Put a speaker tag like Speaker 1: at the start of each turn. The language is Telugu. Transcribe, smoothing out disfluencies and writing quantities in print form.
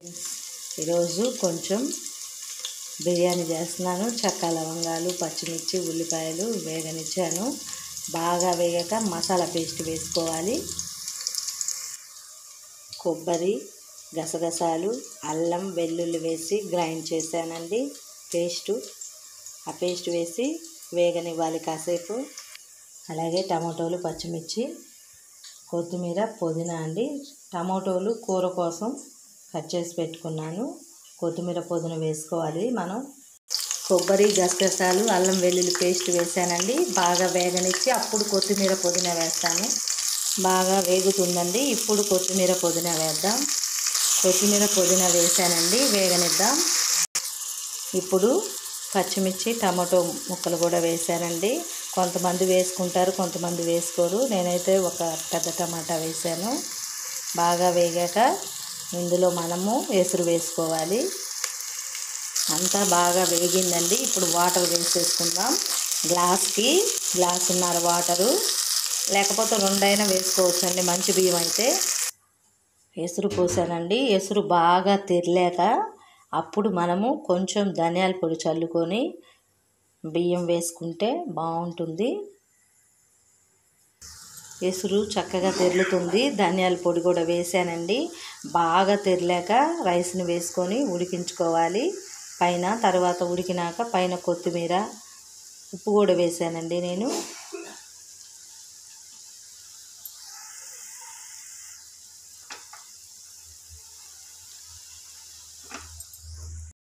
Speaker 1: ఈరోజు కొంచెం బిర్యానీ చేస్తున్నాను. చెక్క, లవంగాలు, పచ్చిమిర్చి, ఉల్లిపాయలు వేగనిచ్చాను. బాగా వేగాక మసాలా పేస్ట్ వేసుకోవాలి. కొబ్బరి, గసగసాలు, అల్లం, వెల్లుల్లి వేసి గ్రైండ్ చేశానండి పేస్టు. ఆ పేస్ట్ వేసి వేగనివ్వాలి కాసేపు. అలాగే టమాటోలు, పచ్చిమిర్చి, కొత్తిమీర, పుదీనా అండి. టమాటోలు కూర కోసం కట్ చేసి పెట్టుకున్నాను. కొత్తిమీర, పుదీనా వేసుకోవాలి మనం. కొబ్బరి, గసగసాలు, అల్లం, వెల్లుల్లి పేస్ట్ వేసానండి. బాగా వేగనిచ్చి అప్పుడు కొత్తిమీర, పుదీనా వేస్తాను. బాగా వేగుతుందండి. ఇప్పుడు కొత్తిమీర, పుదీనా వేద్దాం. కొత్తిమీర, పుదీనా వేసానండి. వేగనిద్దాం. ఇప్పుడు పచ్చిమిర్చి, టమాటో ముక్కలు కూడా వేసానండి. కొంతమంది వేసుకుంటారు, కొంతమంది వేసుకోరు. నేనైతే ఒక పెద్ద టమాటా వేసాను. బాగా వేగాక ఇందులో మనము ఎసురు వేసుకోవాలి. అంతా బాగా వేగిందండి. ఇప్పుడు వాటర్ వేసేసుకుందాం. గ్లాస్కి గ్లాసున్నర వాటరు, లేకపోతే రెండైనా వేసుకోవచ్చండి మంచి బియ్యం అయితే. ఎసురు పోసానండి. ఎసురు బాగా తెరలేక అప్పుడు మనము కొంచెం ధనియాల పొడి చల్లుకొని బియ్యం వేసుకుంటే బాగుంటుంది. ఎసురు చక్కగా తెరులుతుంది. ధనియాల పొడి కూడా వేసానండి. బాగా తెరలేక రైస్ని వేసుకొని ఉడికించుకోవాలి. తర్వాత ఉడికినాక పైన కొత్తిమీర, ఉప్పు కూడా వేసానండి నేను.